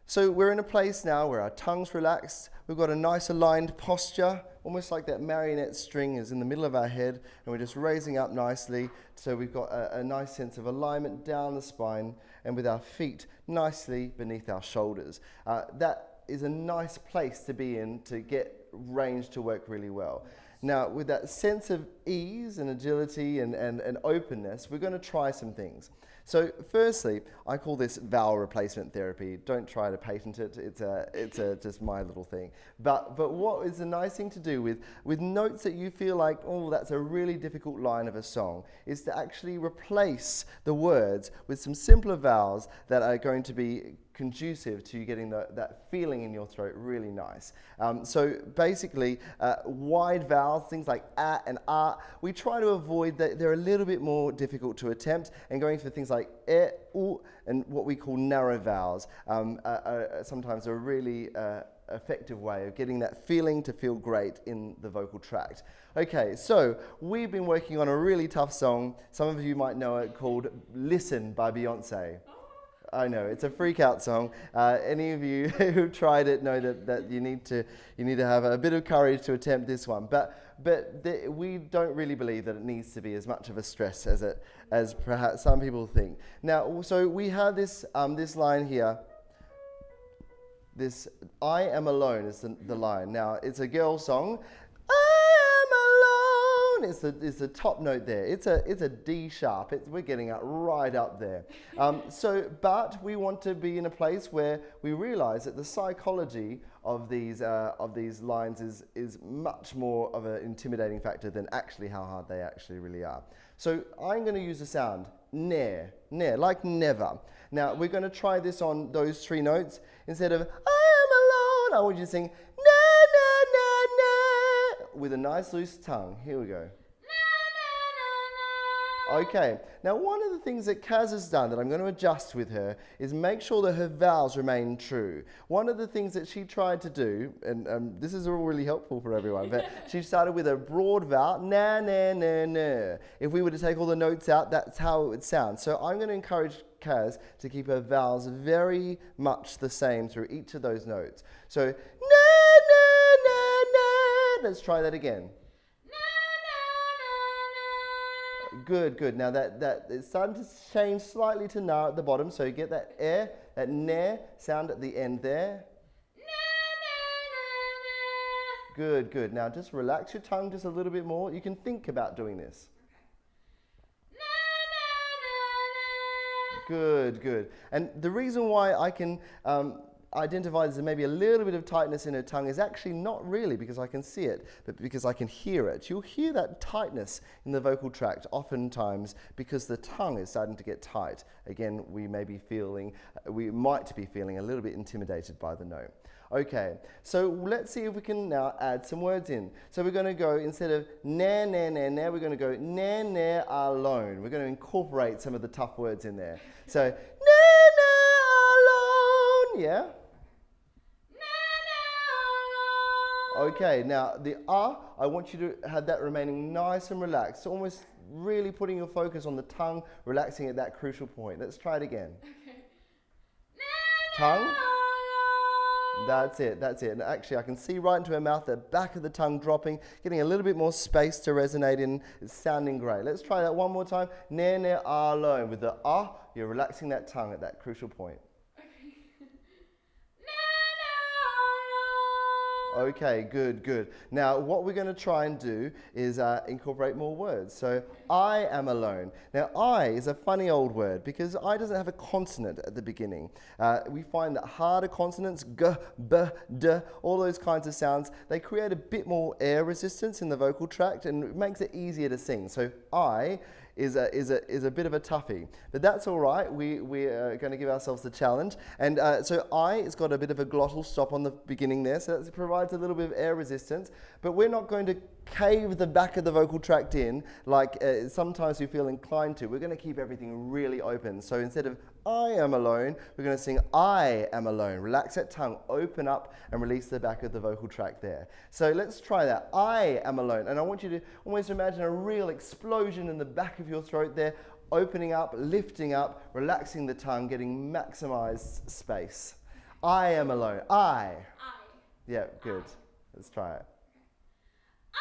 So we're in a place now where our tongue's relaxed, we've got a nice aligned posture, almost like that marionette string is in the middle of our head, and we're just raising up nicely, so we've got a nice sense of alignment down the spine, and with our feet nicely beneath our shoulders. That is a nice place to be in to get range to work really well. Now, with that sense of ease and agility and openness, we're going to try some things. So, firstly, I call this vowel replacement therapy. Don't try to patent it. It's just my little thing. But what is a nice thing to do with notes that you feel like, oh, that's a really difficult line of a song, is to actually replace the words with some simpler vowels that are going to be conducive to you getting that feeling in your throat really nice. So basically, wide vowels, things like a and ah, we try to avoid that. They're a little bit more difficult to attempt, and going for things like e, u, and what we call narrow vowels are sometimes a really effective way of getting that feeling to feel great in the vocal tract. Okay, so we've been working on a really tough song. Some of you might know it, called Listen by Beyonce. I know, it's a freak out song. Any of you who've tried it know that you need to have a bit of courage to attempt this one. But we don't really believe that it needs to be as much of a stress as perhaps some people think. Now, so we have this line here. This I am alone is the line. Now, it's a girl song. Is the top note there. It's a D sharp. We're getting it right up there. But we want to be in a place where we realize that the psychology of these lines is much more of an intimidating factor than actually how hard they actually really are. So I'm going to use the sound ne, like never. Now we're going to try this on those three notes. Instead of I am alone, I want you to sing with a nice loose tongue. Here we go. Okay, now one of the things that Kaz has done that I'm going to adjust with her is make sure that her vowels remain true. One of the things that she tried to do, and this is all really helpful for everyone, but she started with a broad vowel, na, na, na, na. If we were to take all the notes out, that's how it would sound. So I'm going to encourage Kaz to keep her vowels very much the same through each of those notes. So, na, na, na, na. Let's try that again. Good. Now that it's starting to change slightly to na at the bottom, so you get that air, that ne sound at the end there. Good. Now just relax your tongue just a little bit more. You can think about doing this. Good. And the reason why I can identify there's maybe a little bit of tightness in her tongue is actually not really because I can see it, but because I can hear it. You'll hear that tightness in the vocal tract oftentimes because the tongue is starting to get tight. Again, we might be feeling a little bit intimidated by the note. Okay, so let's see if we can now add some words in. So we're going to go, instead of ne, we're going to go ne, alone. We're going to incorporate some of the tough words in there. So, ne, alone, yeah? Okay, now the I want you to have that remaining nice and relaxed, so almost really putting your focus on the tongue, relaxing at that crucial point. Let's try it again. Okay. Tongue. That's it. And actually I can see right into her mouth, the back of the tongue dropping, getting a little bit more space to resonate in. It's sounding great. Let's try that one more time. Ne, alone. With the you're relaxing that tongue at that crucial point. Okay, good. Now, what we're going to try and do is incorporate more words. So, I am alone. Now, I is a funny old word because I doesn't have a consonant at the beginning. We find that harder consonants, g, b, d, all those kinds of sounds, they create a bit more air resistance in the vocal tract and it makes it easier to sing. So, I is a bit of a toughie, but that's all right. We are going to give ourselves the challenge, and so I has got a bit of a glottal stop on the beginning there, so that provides a little bit of air resistance. But we're not going to cave the back of the vocal tract in like sometimes we feel inclined to. We're going to keep everything really open. So instead of I am alone, we're going to sing I am alone. Relax that tongue, open up, and release the back of the vocal tract there. So let's try that. I am alone. And I want you to almost imagine a real explosion in the back of your throat there, opening up, lifting up, relaxing the tongue, getting maximized space. I am alone. I. I. Yeah, good. Let's try it. I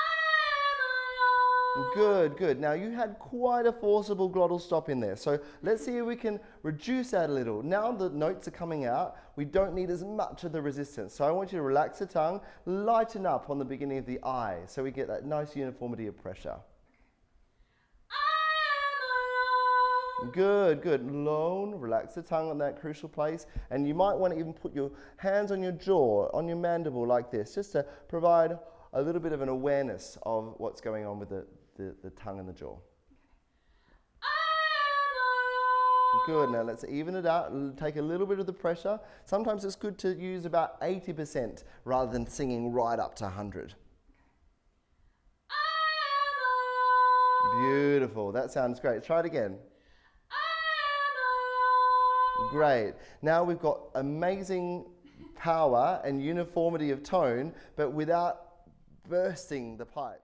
am alone. Good, good. Now you had quite a forcible glottal stop in there. So let's see if we can reduce that a little. Now the notes are coming out, we don't need as much of the resistance. So I want you to relax the tongue, lighten up on the beginning of the I, so we get that nice uniformity of pressure. I am alone. Good, good. Lone, relax the tongue on that crucial place. And you might want to even put your hands on your jaw, on your mandible like this, just to provide a little bit of an awareness of what's going on with the tongue and the jaw. I am alone. Good, now let's even it out, take a little bit of the pressure. Sometimes it's good to use about 80% rather than singing right up to 100. I am alone. Beautiful, that sounds great. Try it again. I am alone. Great. Now we've got amazing power and uniformity of tone, but without bursting the pipe.